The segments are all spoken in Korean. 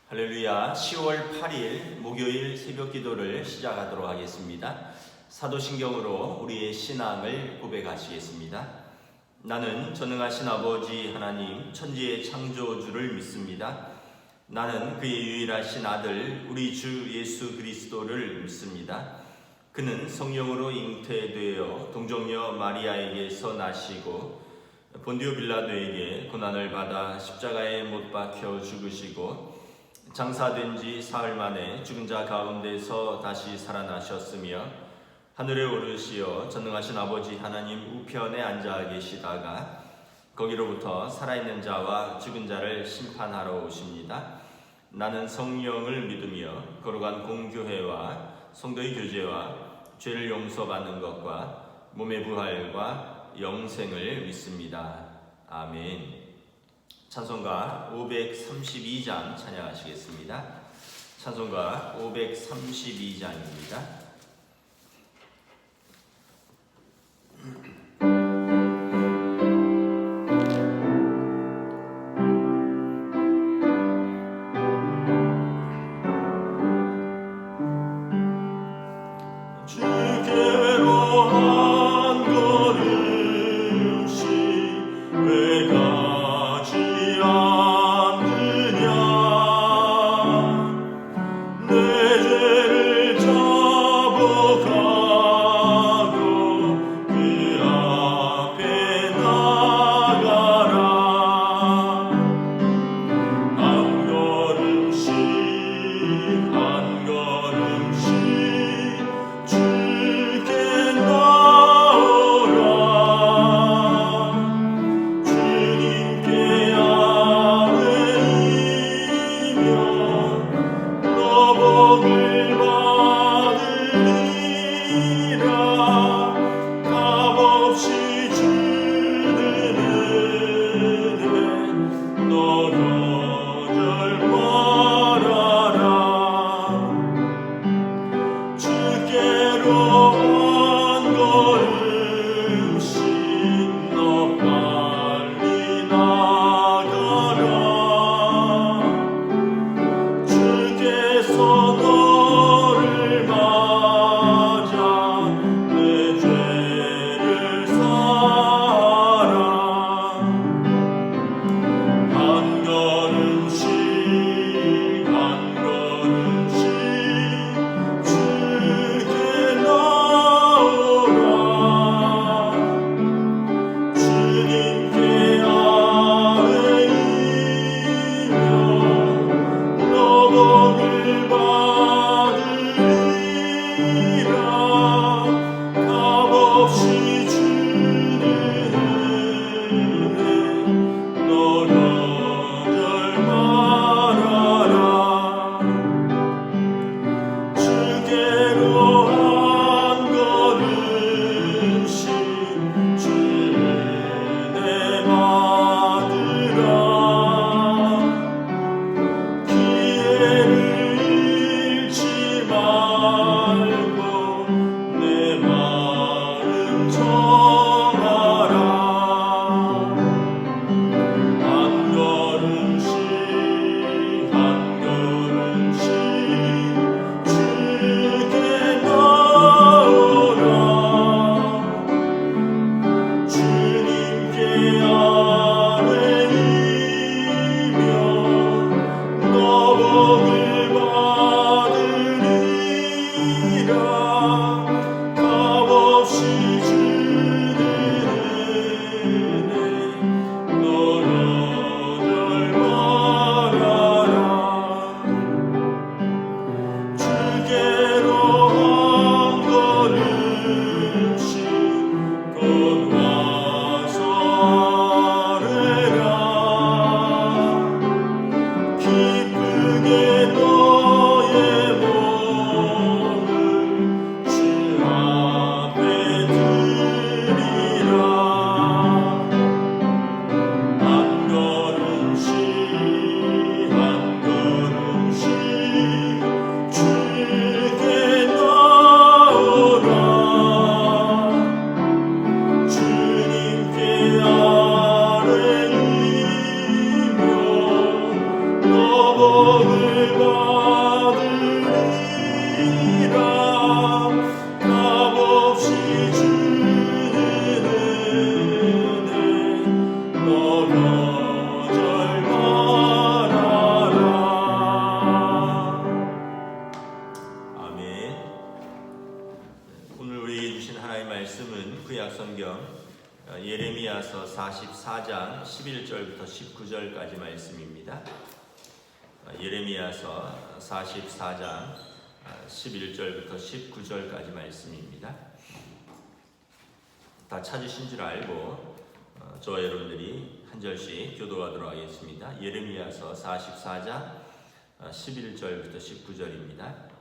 할렐루야. 10월 8일 목요일 새벽 기도를 시작하도록 하겠습니다. 사도신경으로 우리의 신앙을 고백하시겠습니다. 나는 전능하신 아버지 하나님 천지의 창조주를 믿습니다. 나는 그의 유일하신 아들 우리 주 예수 그리스도를 믿습니다. 그는 성령으로 잉태되어 동정녀 마리아에게서 나시고 본디오 빌라도에게 고난을 받아 십자가에 못 박혀 죽으시고 장사된 지 사흘 만에 죽은 자 가운데서 다시 살아나셨으며 하늘에 오르시어 전능하신 아버지 하나님 우편에 앉아 계시다가 거기로부터 살아있는 자와 죽은 자를 심판하러 오십니다. 나는 성령을 믿으며 거룩한 공교회와 성도의 교제와 죄를 용서받는 것과 몸의 부활과 영생을 믿습니다. 아멘. 찬송가 532장 찬양하시겠습니다. 찬송가 532장입니다. 기쁘게 예레미야서 44장 11절부터 19절까지 말씀입니다. 예레미야서 44장 11절부터 19절까지 말씀입니다. 다 찾으신 줄 알고 저와 여러분들이 한 절씩 교도하도록 하겠습니다. 예레미야서 44장 11절부터 19절입니다.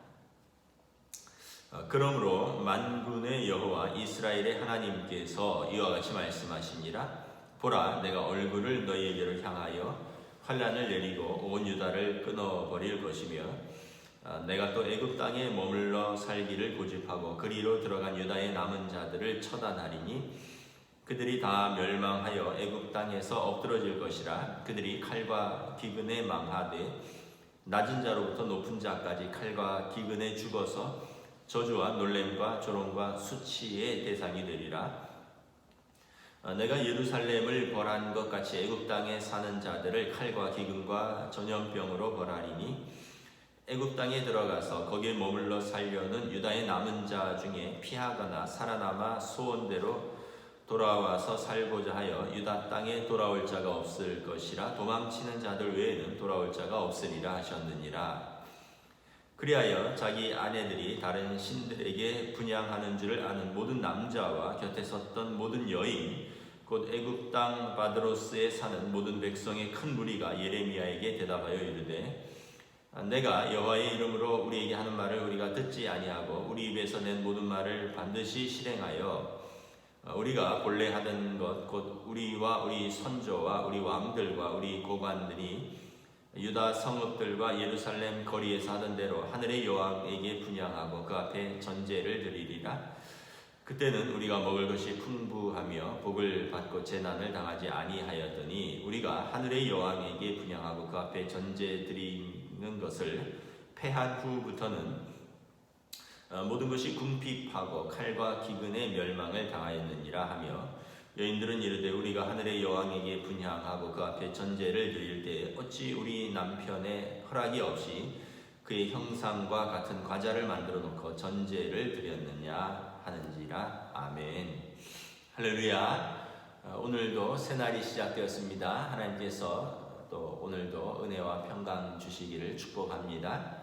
그러므로 만군의 여호와 이스라엘의 하나님께서 이와 같이 말씀하시니라. 보라, 내가 얼굴을 너희에게로 향하여 환란을 내리고 온 유다를 끊어버릴 것이며 내가 또 애굽 땅에 머물러 살기를 고집하고 그리로 들어간 유다의 남은 자들을 처단하리니 그들이 다 멸망하여 애굽 땅에서 엎드러질 것이라. 그들이 칼과 기근에 망하되 낮은 자로부터 높은 자까지 칼과 기근에 죽어서 저주와 놀램과 조롱과 수치의 대상이 되리라. 내가 예루살렘을 벌한 것 같이 애굽 땅에 사는 자들을 칼과 기근과 전염병으로 벌하리니 애굽 땅에 들어가서 거기에 머물러 살려는 유다의 남은 자 중에 피하거나 살아남아 소원대로 돌아와서 살고자 하여 유다 땅에 돌아올 자가 없을 것이라. 도망치는 자들 외에는 돌아올 자가 없으리라 하셨느니라. 그리하여 자기 아내들이 다른 신들에게 분향하는 줄을 아는 모든 남자와 곁에 섰던 모든 여인 곧 애굽 땅 바드로스에 사는 모든 백성의 큰 무리가 예레미야에게 대답하여 이르되 내가 여호와의 이름으로 우리에게 하는 말을 우리가 듣지 아니하고 우리 입에서 낸 모든 말을 반드시 실행하여 우리가 본래 하던 것 곧 우리와 우리 선조와 우리 왕들과 우리 고관들이 유다 성읍들과 예루살렘 거리에서 하던 대로 하늘의 여호와에게 분향하고 그 앞에 전제를 드리리라. 그때는 우리가 먹을 것이 풍부하며 복을 받고 재난을 당하지 아니하였더니 우리가 하늘의 여호와에게 분향하고 그 앞에 전제 드리는 것을 패한 후부터는 모든 것이 궁핍하고 칼과 기근의 멸망을 당하였느니라 하며 여인들은 이르되 우리가 하늘의 여왕에게 분향하고 그 앞에 전제를 드릴 때 어찌 우리 남편의 허락이 없이 그의 형상과 같은 과자를 만들어 놓고 전제를 드렸느냐 하는지라. 아멘. 할렐루야. 오늘도 새날이 시작되었습니다. 하나님께서 또 오늘도 은혜와 평강 주시기를 축복합니다.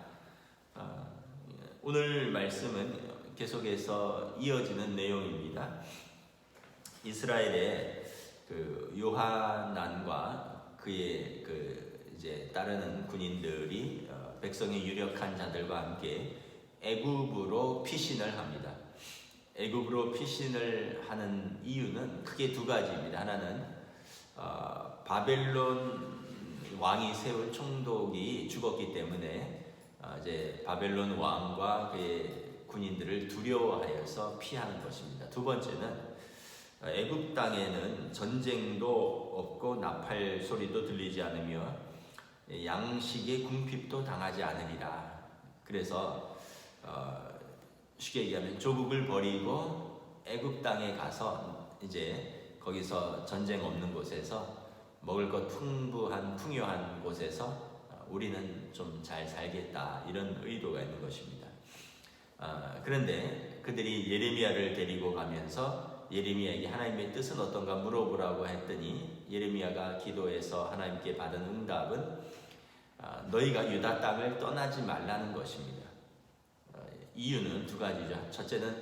오늘 말씀은 계속해서 이어지는 내용입니다. 이스라엘의 그 요하난과 그의 이제 따르는 군인들이 백성의 유력한 자들과 함께 애굽으로 피신을 합니다. 애굽으로 피신을 하는 이유는 크게 두 가지입니다. 하나는 바벨론 왕이 세운 총독이 죽었기 때문에 이제 바벨론 왕과 그의 군인들을 두려워하여서 피하는 것입니다. 두 번째는 애굽 땅에는 전쟁도 없고 나팔 소리도 들리지 않으며 양식의 궁핍도 당하지 않으리라. 그래서 쉽게 얘기하면 조국을 버리고 애굽 땅에 가서 이제 거기서 전쟁 없는 곳에서 먹을 것 풍부한 풍요한 곳에서 우리는 좀 잘 살겠다, 이런 의도가 있는 것입니다. 그런데 그들이 예레미야를 데리고 가면서 예레미야에게 하나님의 뜻은 어떤가 물어보라고 했더니 예레미야가 기도해서 하나님께 받은 응답은 너희가 유다 땅을 떠나지 말라는 것입니다. 이유는 두 가지죠. 첫째는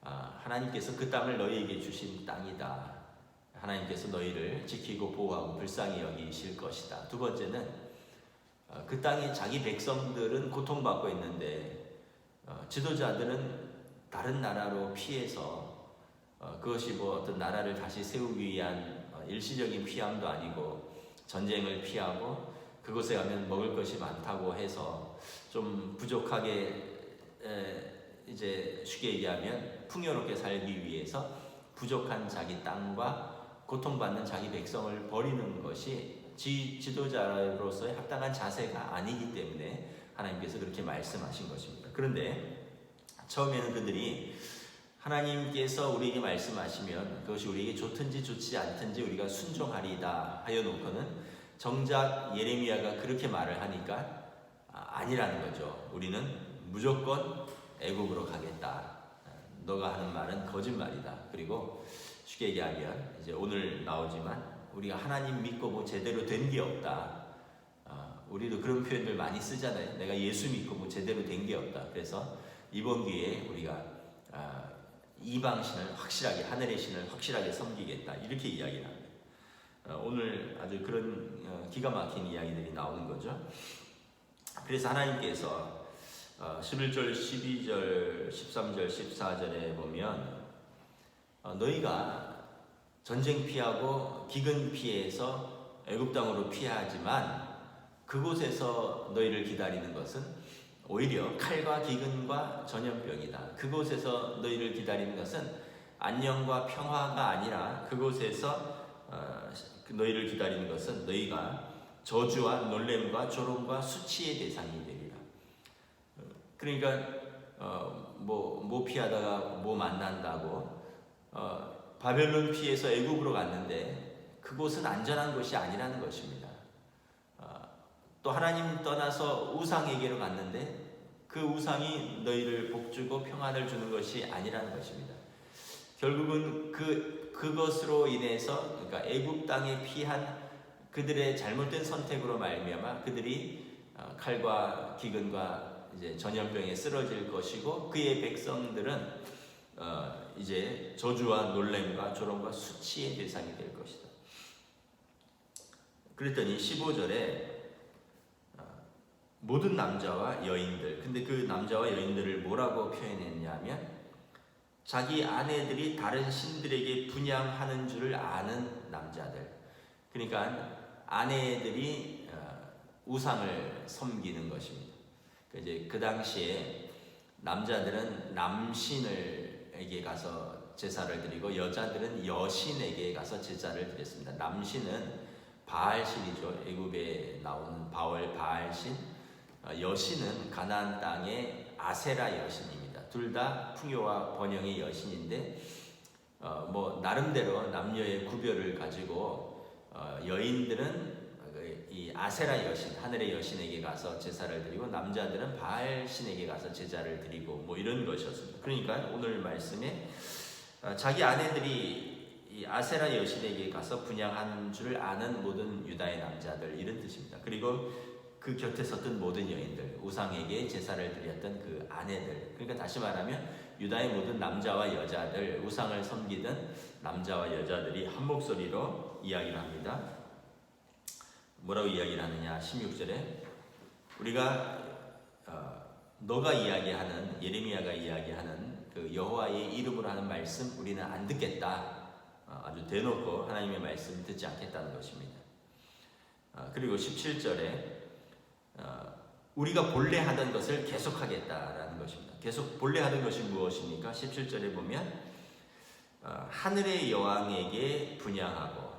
하나님께서 그 땅을 너희에게 주신 땅이다. 하나님께서 너희를 지키고 보호하고 불쌍히 여기실 것이다. 두 번째는 그 땅에 자기 백성들은 고통받고 있는데 지도자들은 다른 나라로 피해서 그것이 뭐 어떤 나라를 다시 세우기 위한 일시적인 피함도 아니고 전쟁을 피하고 그곳에 가면 먹을 것이 많다고 해서 좀 부족하게 이제 쉽게 얘기하면 풍요롭게 살기 위해서 부족한 자기 땅과 고통받는 자기 백성을 버리는 것이 지도자로서의 합당한 자세가 아니기 때문에 하나님께서 그렇게 말씀하신 것입니다. 그런데 처음에는 그들이 하나님께서 우리에게 말씀하시면 그것이 우리에게 좋든지 좋지 않든지 우리가 순종하리다 하여 놓고는 정작 예레미야가 그렇게 말을 하니까 아니라는 거죠. 우리는 무조건 애국으로 가겠다. 너가 하는 말은 거짓말이다. 그리고 쉽게 얘기하면 이제 오늘 나오지만 우리가 하나님 믿고 뭐 제대로 된 게 없다. 우리도 그런 표현들 많이 쓰잖아요. 내가 예수 믿고 뭐 제대로 된 게 없다. 그래서 이번 기회에 우리가 이방신을 확실하게, 하늘의 신을 확실하게 섬기겠다. 이렇게 이야기를 합니다. 오늘 아주 그런 기가 막힌 이야기들이 나오는 거죠. 그래서 하나님께서 11절, 12절, 13절, 14절에 보면 너희가 전쟁 피하고 기근 피해서 애굽 땅으로 피하지만 그곳에서 너희를 기다리는 것은 오히려 칼과 기근과 전염병이다. 그곳에서 너희를 기다리는 것은 안녕과 평화가 아니라 그곳에서 너희를 기다리는 것은 너희가 저주와 놀램과 조롱과 수치의 대상이 되리라. 그러니까 뭐 피하다가 뭐 만난다고 바벨론 피해서 애굽으로 갔는데 그곳은 안전한 곳이 아니라는 것입니다. 또 하나님 떠나서 우상에게로 갔는데 그 우상이 너희를 복주고 평안을 주는 것이 아니라는 것입니다. 결국은 그것으로 인해서, 그러니까 애굽 땅에 피한 그들의 잘못된 선택으로 말미암아 그들이 칼과 기근과 이제 전염병에 쓰러질 것이고 그의 백성들은 이제 저주와 놀램과 조롱과 수치의 대상이 될 것이다. 그랬더니 15절에 모든 남자와 여인들, 근데 그 남자와 여인들을 뭐라고 표현했냐면 자기 아내들이 다른 신들에게 분향하는 줄 아는 남자들. 그러니까 아내들이 우상을 섬기는 것입니다. 이제 그 당시에 남자들은 남신에게 가서 제사를 드리고 여자들은 여신에게 가서 제사를 드렸습니다. 남신은 바알신이죠. 애굽에 나오는 바알신. 여신은 가나안 땅의 아세라 여신입니다. 둘 다 풍요와 번영의 여신인데 뭐 나름대로 남녀의 구별을 가지고 여인들은 이 아세라 여신, 하늘의 여신에게 가서 제사를 드리고 남자들은 바알 신에게 가서 제사를 드리고 뭐 이런 것이었습니다. 그러니까 오늘 말씀에 자기 아내들이 이 아세라 여신에게 가서 분향한 줄 아는 모든 유다의 남자들, 이런 뜻입니다. 그리고 그 곁에 섰던 모든 여인들, 우상에게 제사를 드렸던 그 아내들, 그러니까 다시 말하면 유다의 모든 남자와 여자들, 우상을 섬기던 남자와 여자들이 한 목소리로 이야기를 합니다. 뭐라고 이야기를 하느냐? 16절에 우리가 너가 이야기하는, 예레미야가 이야기하는 그 여호와의 이름으로 하는 말씀 우리는 안 듣겠다. 아주 대놓고 하나님의 말씀을 듣지 않겠다는 것입니다. 그리고 17절에 우리가 본래 하던 것을 계속하겠다라는 것입니다. 계속 본래 하던 것이 무엇입니까? 17절에 보면 하늘의 여왕에게 분향하고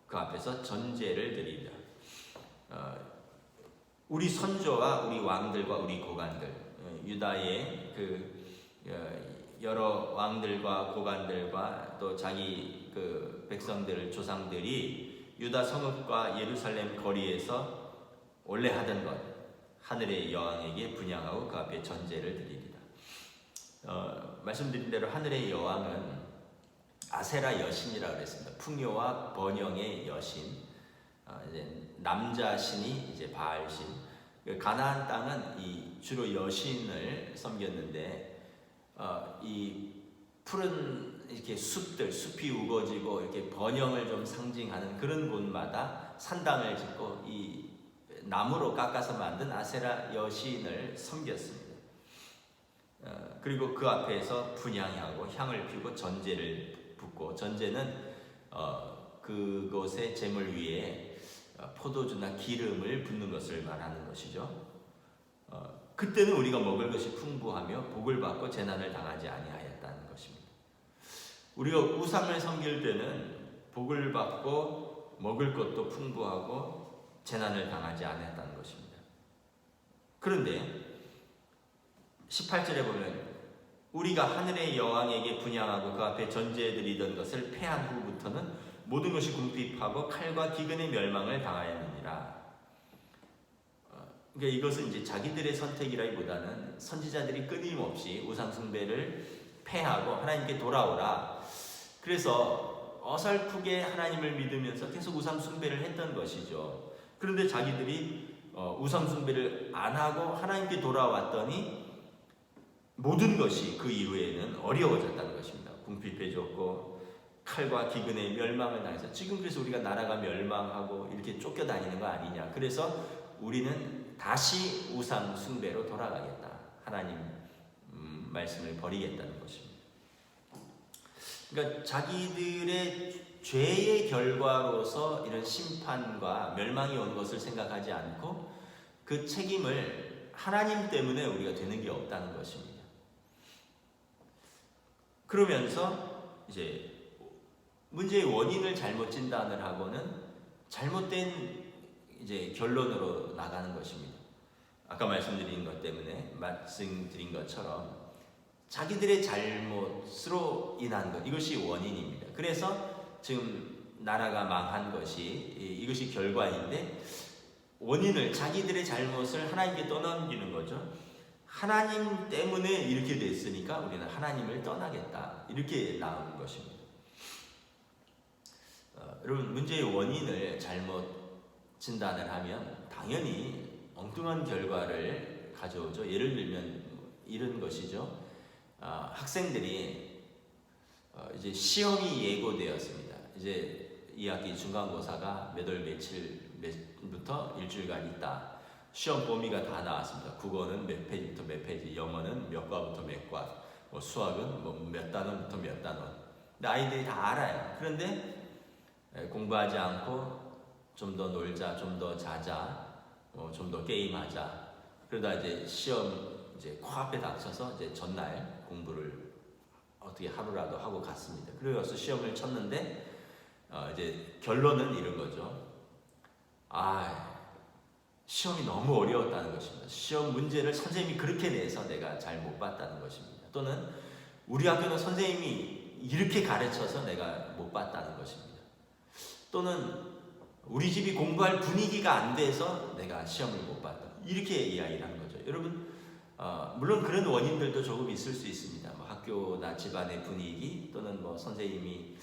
그 앞에서 전제를 드리라. 우리 선조와 우리 왕들과 우리 고관들, 유다의 그 여러 왕들과 고관들과 또 자기 그 백성들, 조상들이 유다 성읍과 예루살렘 거리에서 원래 하던 것, 하늘의 여왕에게 분향하고 그 앞에 전제를 드리리라. 말씀드린 대로 하늘의 여왕은 아세라 여신이라고 그랬습니다. 풍요와 번영의 여신. 이제 남자 신이 이제 바알신. 가나안 땅은 이 주로 여신을 섬겼는데 이 푸른 이렇게 숲이 우거지고 이렇게 번영을 좀 상징하는 그런 곳마다 산당을 짓고 이 나무로 깎아서 만든 아세라 여신을 섬겼습니다. 그리고 그 앞에서 분향하고 향을 피우고 전제를 붓고, 전제는 그곳의 제물 위에 포도주나 기름을 붓는 것을 말하는 것이죠. 그때는 우리가 먹을 것이 풍부하며 복을 받고 재난을 당하지 아니하였다는 것입니다. 우리가 우상을 섬길 때는 복을 받고 먹을 것도 풍부하고 재난을 당하지 않았다는 것입니다. 그런데 18절에 보면 우리가 하늘의 여왕에게 분향하고 그 앞에 전제해드리던 것을 패한 후부터는 모든 것이 궁핍하고 칼과 기근의 멸망을 당하였느니라. 그러니까 이것은 이제 자기들의 선택이라기보다는 선지자들이 끊임없이 우상 숭배를 패하고 하나님께 돌아오라. 그래서 어설프게 하나님을 믿으면서 계속 우상 숭배를 했던 것이죠. 그런데 자기들이 우상 숭배를 안 하고 하나님께 돌아왔더니 모든 것이 그 이후에는 어려워졌다는 것입니다. 궁핍해졌고 칼과 기근의 멸망을 당해서 지금 그래서 우리가 나라가 멸망하고 이렇게 쫓겨다니는 거 아니냐. 그래서 우리는 다시 우상 숭배로 돌아가겠다. 하나님 말씀을 버리겠다는 것입니다. 그러니까 자기들의 죄의 결과로서 이런 심판과 멸망이 온 것을 생각하지 않고 그 책임을 하나님 때문에 우리가 되는 게 없다는 것입니다. 그러면서 이제 문제의 원인을 잘못 진단을 하고는 잘못된 이제 결론으로 나가는 것입니다. 아까 말씀드린 것처럼 자기들의 잘못으로 인한 것, 이것이 원인입니다. 그래서 지금 나라가 망한 것이 이것이 결과인데 원인을 자기들의 잘못을 하나님께 떠넘기는 거죠. 하나님 때문에 이렇게 됐으니까 우리는 하나님을 떠나겠다. 이렇게 나오는 것입니다. 여러분 문제의 원인을 잘못 진단을 하면 당연히 엉뚱한 결과를 가져오죠. 예를 들면 이런 것이죠. 학생들이 이제 시험이 예고되었습니다. 이제 2학기 중간고사가 몇 월 며칠부터 일주일간 있다. 시험 범위가 다 나왔습니다. 국어는 몇 페이지부터 몇 페이지, 영어는 몇 과부터 몇 과, 수학은 몇 단원부터 몇 단원. 근데 아이들이 다 알아요. 그런데 공부하지 않고 좀 더 놀자, 좀 더 자자, 좀 더 게임하자. 그러다 이제 시험 이제 코앞에 닥쳐서 이제 전날 공부를 어떻게 하루라도 하고 갔습니다. 그래서 시험을 쳤는데 이제 결론은 이런 거죠. 시험이 너무 어려웠다는 것입니다. 시험 문제를 선생님이 그렇게 내서 내가 잘 못 봤다는 것입니다. 또는 우리 학교는 선생님이 이렇게 가르쳐서 내가 못 봤다는 것입니다. 또는 우리 집이 공부할 분위기가 안 돼서 내가 시험을 못 봤다. 이렇게 이야기를 하는 거죠. 여러분 물론 그런 원인들도 조금 있을 수 있습니다. 학교나 집안의 분위기 또는 선생님이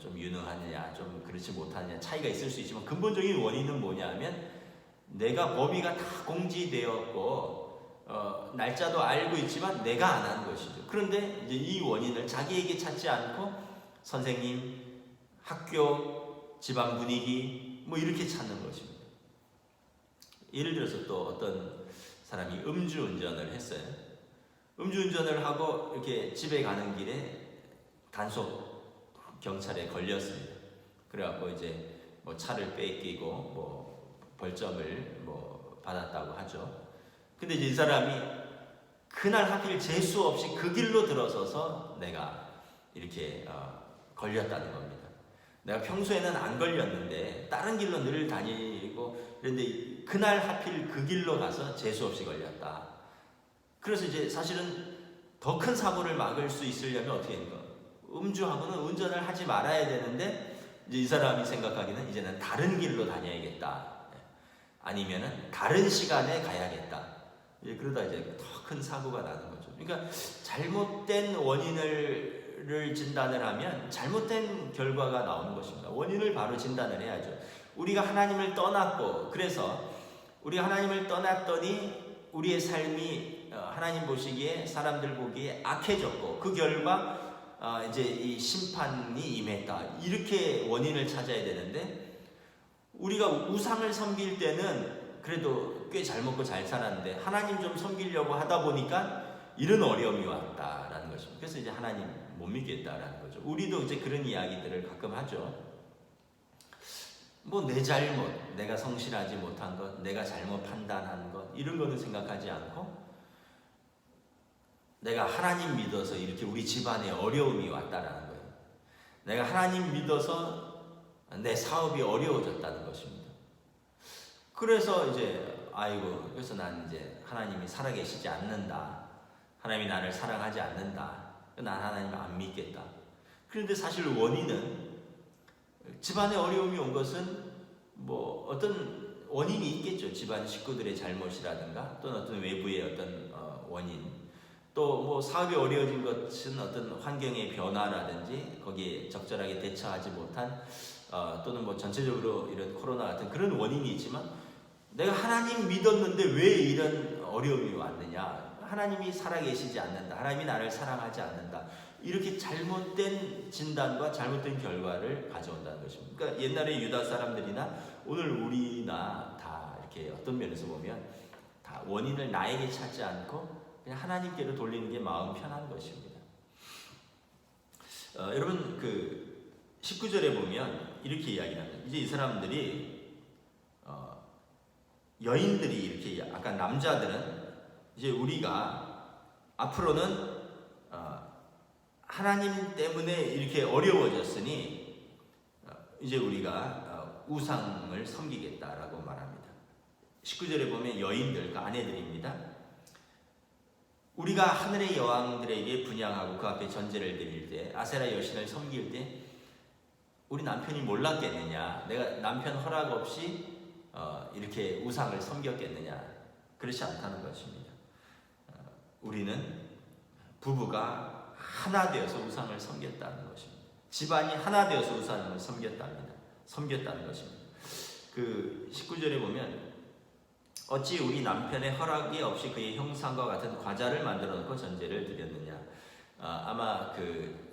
좀 유능하느냐 좀 그렇지 못하느냐 차이가 있을 수 있지만 근본적인 원인은 뭐냐면 내가 범위가 다 공지되었고 날짜도 알고 있지만 내가 안 한 것이죠. 그런데 이제 이 원인을 자기에게 찾지 않고 선생님, 학교, 집안 분위기 이렇게 찾는 것입니다. 예를 들어서 또 어떤 사람이 음주운전을 했어요. 음주운전을 하고 이렇게 집에 가는 길에 단속 경찰에 걸렸습니다. 그래갖고 이제 차를 뺏기고 벌점을 받았다고 하죠. 근데 이제 이 사람이 그날 하필 재수 없이 그 길로 들어서서 내가 이렇게 걸렸다는 겁니다. 내가 평소에는 안 걸렸는데 다른 길로 늘 다니고 그런데 그날 하필 그 길로 가서 재수 없이 걸렸다. 그래서 이제 사실은 더 큰 사고를 막을 수 있으려면 어떻게 합니까? 음주하고는 운전을 하지 말아야 되는데 이제 이 사람이 생각하기는 이제는 다른 길로 다녀야겠다. 아니면은 다른 시간에 가야겠다. 그러다 이제 더 큰 사고가 나는 거죠. 그러니까 잘못된 원인을 진단을 하면 잘못된 결과가 나오는 것입니다. 원인을 바로 진단을 해야죠. 우리가 하나님을 떠났고 그래서 우리가 하나님을 떠났더니 우리의 삶이 하나님 보시기에 사람들 보기에 악해졌고 그 결과 이제 이 심판이 임했다. 이렇게 원인을 찾아야 되는데 우리가 우상을 섬길 때는 그래도 꽤 잘 먹고 잘 살았는데 하나님 좀 섬기려고 하다 보니까 이런 어려움이 왔다라는 것입니다. 그래서 이제 하나님 못 믿겠다라는 거죠. 우리도 이제 그런 이야기들을 가끔 하죠. 내 잘못, 내가 성실하지 못한 것, 내가 잘못 판단한 것 이런 거는 생각하지 않고 내가 하나님 믿어서 이렇게 우리 집안에 어려움이 왔다라는 거예요. 내가 하나님 믿어서 내 사업이 어려워졌다는 것입니다. 그래서 이제 그래서 난 이제 하나님이 살아계시지 않는다. 하나님이 나를 사랑하지 않는다. 난 하나님을 안 믿겠다. 그런데 사실 원인은 집안에 어려움이 온 것은 어떤 원인이 있겠죠. 집안 식구들의 잘못이라든가 또는 어떤 외부의 어떤 원인. 또 뭐 사업이 어려워진 것은 어떤 환경의 변화라든지 거기에 적절하게 대처하지 못한 또는 뭐 전체적으로 이런 코로나 같은 그런 원인이 있지만 내가 하나님 믿었는데 왜 이런 어려움이 왔느냐? 하나님이 살아계시지 않는다. 하나님이 나를 사랑하지 않는다. 이렇게 잘못된 진단과 잘못된 결과를 가져온다는 것입니다. 그러니까 옛날에 유다 사람들이나 오늘 우리나 다 이렇게 어떤 면에서 보면 다 원인을 나에게 찾지 않고 그냥 하나님께로 돌리는 게 마음 편한 것입니다. 여러분 그 19절에 보면 이렇게 이야기를 합니다. 이제 이 사람들이 여인들이 이렇게 아까 남자들은 이제 우리가 앞으로는 하나님 때문에 이렇게 어려워졌으니 이제 우리가 우상을 섬기겠다라고 말합니다. 19절에 보면 여인들, 그 아내들입니다. 우리가 하늘의 여왕들에게 분향하고 그 앞에 전제를 드릴 때 아세라 여신을 섬길 때 우리 남편이 몰랐겠느냐? 내가 남편 허락 없이 이렇게 우상을 섬겼겠느냐? 그렇지 않다는 것입니다. 우리는 부부가 하나 되어서 우상을 섬겼다는 것입니다. 집안이 하나 되어서 우상을 섬겼다는 것입니다. 그 19절에 보면 어찌 우리 남편의 허락이 없이 그의 형상과 같은 과자를 만들어 놓고 전제를 드렸느냐. 아마 그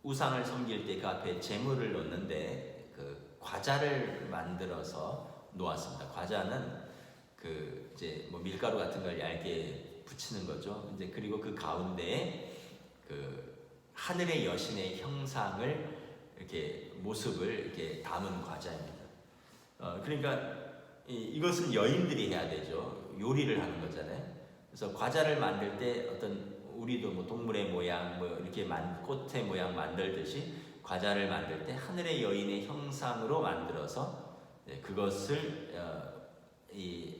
우상을 섬길 때 그 앞에 제물을 놓는데 그 과자를 만들어서 놓았습니다. 과자는 그 이제 뭐 밀가루 같은 걸 얇게 붙이는 거죠. 이제 그리고 그 가운데에 그 하늘의 여신의 형상을 이렇게 모습을 이렇게 담은 과자입니다. 그러니까 이것은 여인들이 해야 되죠. 요리를 하는 거잖아요. 그래서 과자를 만들 때 어떤 우리도 뭐 동물의 모양, 뭐 이렇게 꽃의 모양 만들듯이 과자를 만들 때 하늘의 여인의 형상으로 만들어서 그것을 이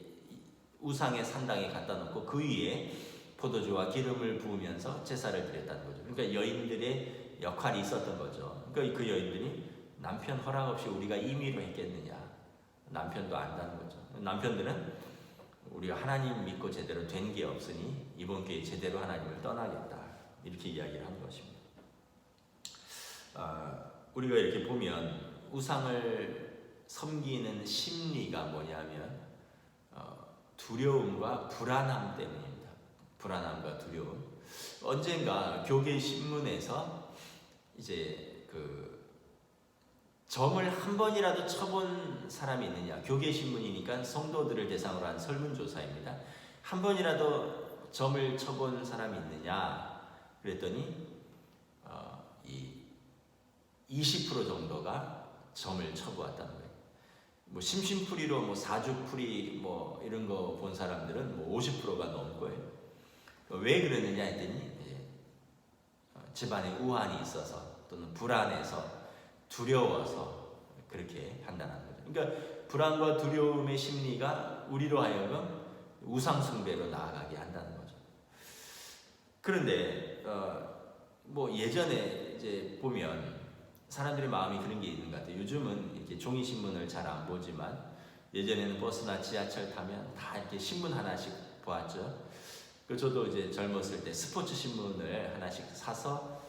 우상의 산당에 갖다 놓고 그 위에 포도주와 기름을 부으면서 제사를 드렸다는 거죠. 그러니까 여인들의 역할이 있었던 거죠. 그러니까 그 여인들이 남편 허락 없이 우리가 임의로 했겠느냐. 남편도 안다는 거죠. 남편들은 우리가 하나님 믿고 제대로 된 게 없으니 이번 기회에 제대로 하나님을 떠나겠다. 이렇게 이야기를 하는 것입니다. 우리가 이렇게 보면 우상을 섬기는 심리가 뭐냐면 두려움과 불안함 때문입니다. 불안함과 두려움. 언젠가 교계 신문에서 이제 그 점을 한 번이라도 쳐본 사람이 있느냐? 교계 신문이니까 성도들을 대상으로 한 설문조사입니다. 한 번이라도 점을 쳐본 사람이 있느냐? 그랬더니 이 20% 정도가 점을 쳐보았다는 거예요. 뭐 심심풀이로 뭐 사주풀이 뭐 이런 거 본 사람들은 뭐 50%가 넘고요. 왜 그러느냐 했더니 집안에 우환이 있어서 또는 불안해서 두려워서 그렇게 판단하는 거죠. 그러니까 불안과 두려움의 심리가 우리로 하여금 우상숭배로 나아가게 한다는 거죠. 그런데 뭐 예전에 이제 보면 사람들의 마음이 그런 게 있는 것 같아요. 요즘은 이렇게 종이 신문을 잘 안 보지만 예전에는 버스나 지하철 타면 다 이렇게 신문 하나씩 보았죠. 그 저도 이제 젊었을 때 스포츠 신문을 하나씩 사서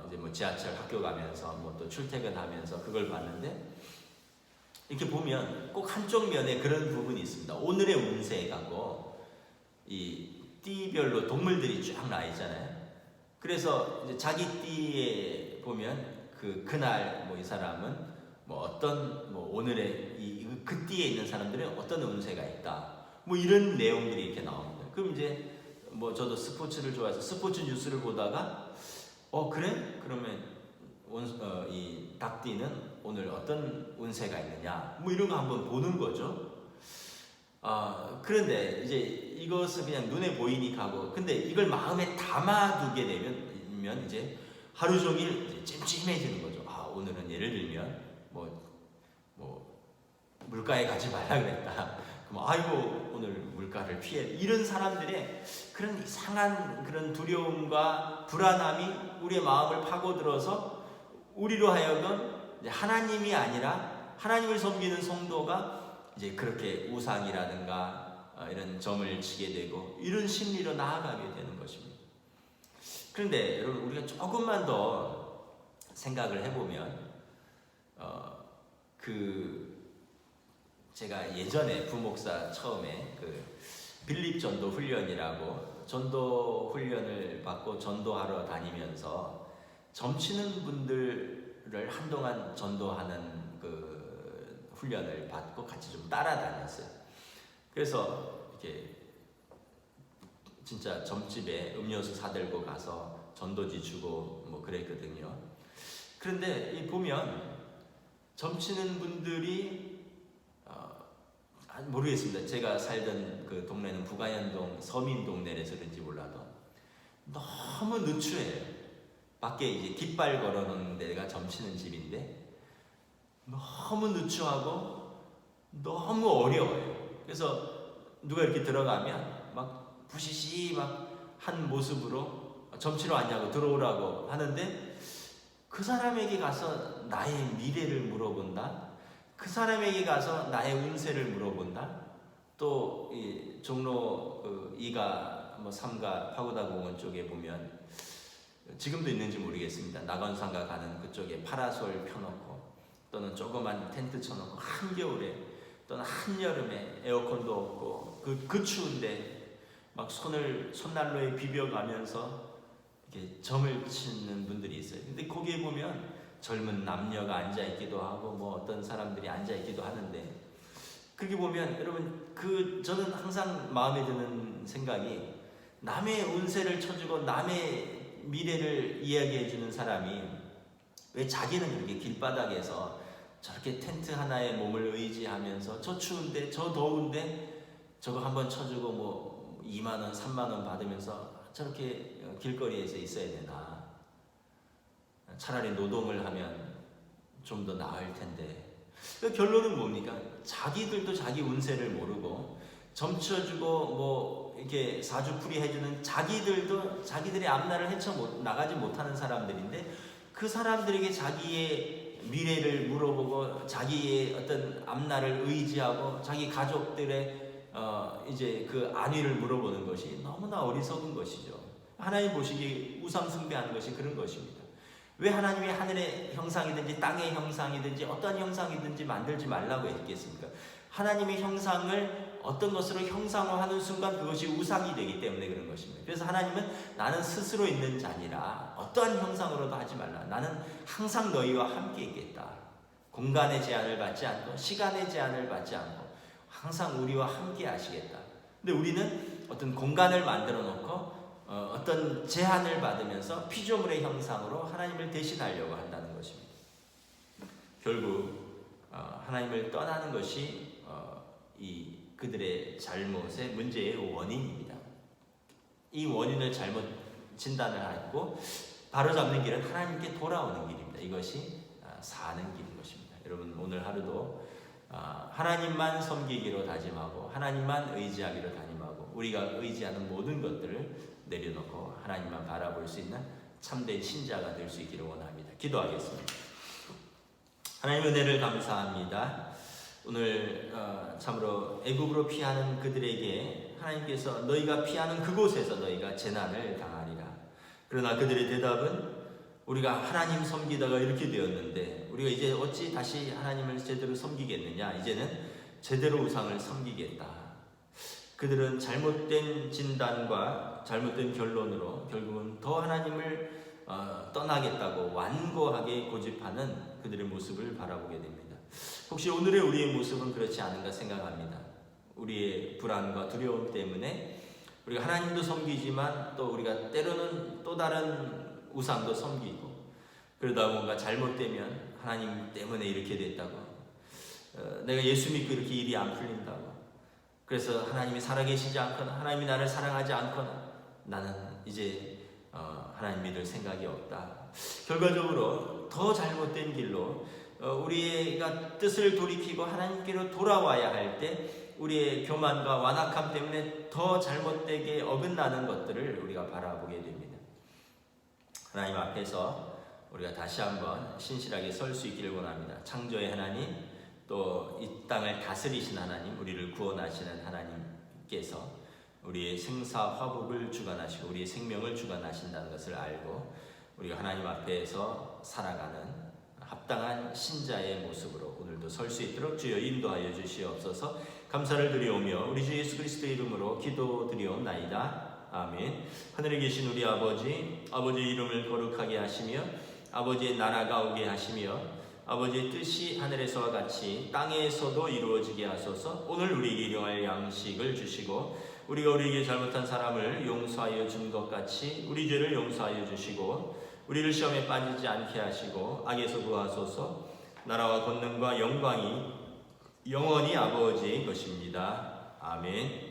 이제 뭐 지하철 학교 가면서 뭐 또 출퇴근하면서 그걸 봤는데 이렇게 보면 꼭 한쪽 면에 그런 부분이 있습니다. 오늘의 운세 갖고 이 띠별로 동물들이 쫙 나 있잖아요. 그래서 이제 자기 띠에 보면 그날 뭐 이 사람은 뭐 어떤 뭐 오늘의 그 띠에 있는 사람들은 어떤 운세가 있다. 뭐 이런 내용들이 이렇게 나옵니다. 그럼 이제 뭐 저도 스포츠를 좋아해서 스포츠 뉴스를 보다가 그래? 그러면 이 닭띠는 오늘 어떤 운세가 있느냐? 뭐 이런 거 한번 보는 거죠. 그런데 이제 이것은 그냥 눈에 보이니까 하고, 근데 이걸 마음에 담아두게 되면 이제 하루 종일 이제 찜찜해지는 거죠. 오늘은 예를 들면 뭐 물가에 가지 말라 그랬다. 그럼 아이고 오늘 물가를 피해. 이런 사람들의 그런 이상한 그런 두려움과 불안함이 우리의 마음을 파고들어서 우리로 하여금 이제 하나님이 아니라 하나님을 섬기는 성도가 이제 그렇게 우상이라든가 이런 점을 치게 되고 이런 심리로 나아가게 되는 것입니다. 그런데 여러분, 우리가 조금만 더 생각을 해보면 제가 예전에 부목사 처음에 빌립 전도 훈련이라고 전도 훈련을 받고 전도하러 다니면서 점치는 분들을 한동안 전도하는 훈련을 받고 같이 좀 따라다녔어요. 그래서 이렇게 진짜 점집에 음료수 사들고 가서 전도지 주고 뭐 그랬거든요. 그런데 보면 점치는 분들이 모르겠습니다. 제가 살던 그 동네는 부가연동 서민 동네라서 그런지 몰라도 너무 누추해요. 밖에 이제 깃발 걸어놓은 데가 점치는 집인데 너무 누추하고 너무 어려워요. 그래서 누가 이렇게 들어가면 막 부시시 막 한 모습으로 점치러 왔냐고 들어오라고 하는데, 그 사람에게 가서 나의 미래를 물어본다, 그 사람에게 가서 나의 운세를 물어본다. 또 이 종로 2가 뭐 3가 파고다공원 쪽에 보면 지금도 있는지 모르겠습니다. 낙원상가 가는 그쪽에 파라솔 펴놓고 또는 조그만 텐트 쳐놓고 한겨울에 또는 한여름에 에어컨도 없고 그 추운데 막 손난로에 비벼가면서 이렇게 점을 치는 분들이 있어요. 근데 거기에 보면 젊은 남녀가 앉아있기도 하고 뭐 어떤 사람들이 앉아있기도 하는데, 그렇게 보면 여러분 저는 항상 마음에 드는 생각이, 남의 운세를 쳐주고 남의 미래를 이야기해주는 사람이 왜 자기는 그렇게 길바닥에서 저렇게 텐트 하나에 몸을 의지하면서 저 추운데 저 더운데 저거 한번 쳐주고 뭐 2만원 3만원 받으면서 저렇게 길거리에서 있어야 되나. 차라리 노동을 하면 좀 더 나을 텐데. 결론은 뭡니까? 자기들도 자기 운세를 모르고 점쳐주고 뭐 이렇게 사주풀이 해주는 자기들도 자기들의 앞날을 나가지 못하는 사람들인데, 그 사람들에게 자기의 미래를 물어보고 자기의 어떤 앞날을 의지하고 자기 가족들의 이제 그 안위를 물어보는 것이 너무나 어리석은 것이죠. 하나님 보시기에 우상 숭배하는 것이 그런 것입니다. 왜 하나님이 하늘의 형상이든지 땅의 형상이든지 어떤 형상이든지 만들지 말라고 했겠습니까? 하나님의 형상을 어떤 것으로 형상화하는 순간 그것이 우상이 되기 때문에 그런 것입니다. 그래서 하나님은 나는 스스로 있는 자니라 어떠한 형상으로도 하지 말라. 나는 항상 너희와 함께 있겠다. 공간의 제한을 받지 않고 시간의 제한을 받지 않고 항상 우리와 함께 하시겠다. 근데 우리는 어떤 공간을 만들어 놓고 어떤 제한을 받으면서 피조물의 형상으로 하나님을 대신하려고 한다는 것입니다. 결국 하나님을 떠나는 것이 그들의 잘못의 문제의 원인입니다. 이 원인을 잘못 진단을 하고 바로잡는 길은 하나님께 돌아오는 길입니다. 이것이 사는 길인 것입니다. 여러분, 오늘 하루도 하나님만 섬기기로 다짐하고 하나님만 의지하기로 다짐하고 우리가 의지하는 모든 것들을 내려놓고 하나님만 바라볼 수 있는 참된 신자가 될 수 있기를 원합니다. 기도하겠습니다. 하나님 은혜를 감사합니다. 오늘 참으로 애굽으로 피하는 그들에게 하나님께서 너희가 피하는 그곳에서 너희가 재난을 당하리라. 그러나 그들의 대답은 우리가 하나님 섬기다가 이렇게 되었는데 우리가 이제 어찌 다시 하나님을 제대로 섬기겠느냐. 이제는 제대로 우상을 섬기겠다. 그들은 잘못된 진단과 잘못된 결론으로 결국은 더 하나님을 떠나겠다고 완고하게 고집하는 그들의 모습을 바라보게 됩니다. 혹시 오늘의 우리의 모습은 그렇지 않은가 생각합니다. 우리의 불안과 두려움 때문에 우리가 하나님도 섬기지만 또 우리가 때로는 또 다른 우상도 섬기고, 그러다 뭔가 잘못되면 하나님 때문에 이렇게 됐다고, 내가 예수 믿고 이렇게 일이 안 풀린다고, 그래서 하나님이 살아계시지 않거나 하나님이 나를 사랑하지 않거나 나는 이제 하나님 믿을 생각이 없다. 결과적으로 더 잘못된 길로 우리가 뜻을 돌이키고 하나님께로 돌아와야 할 때 우리의 교만과 완악함 때문에 더 잘못되게 어긋나는 것들을 우리가 바라보게 됩니다. 하나님 앞에서 우리가 다시 한번 신실하게 설 수 있기를 원합니다. 창조의 하나님, 또 이 땅을 다스리신 하나님, 우리를 구원하시는 하나님께서 우리의 생사 화복을 주관하시고 우리의 생명을 주관하신다는 것을 알고 우리가 하나님 앞에서 살아가는 합당한 신자의 모습으로 오늘도 설 수 있도록 주여 인도하여 주시옵소서. 감사를 드리오며 우리 주 예수 그리스도의 이름으로 기도드리옵나이다. 아멘. 하늘에 계신 우리 아버지, 아버지의 이름을 거룩하게 하시며 아버지의 나라가 오게 하시며 아버지의 뜻이 하늘에서와 같이 땅에서도 이루어지게 하소서. 오늘 우리에게 일용할 양식을 주시고 우리가 우리에게 잘못한 사람을 용서하여 준 것 같이 우리 죄를 용서하여 주시고 우리를 시험에 빠지지 않게 하시고 악에서 구하소서. 나라와 권능과 영광이 영원히 아버지의 것입니다. 아멘.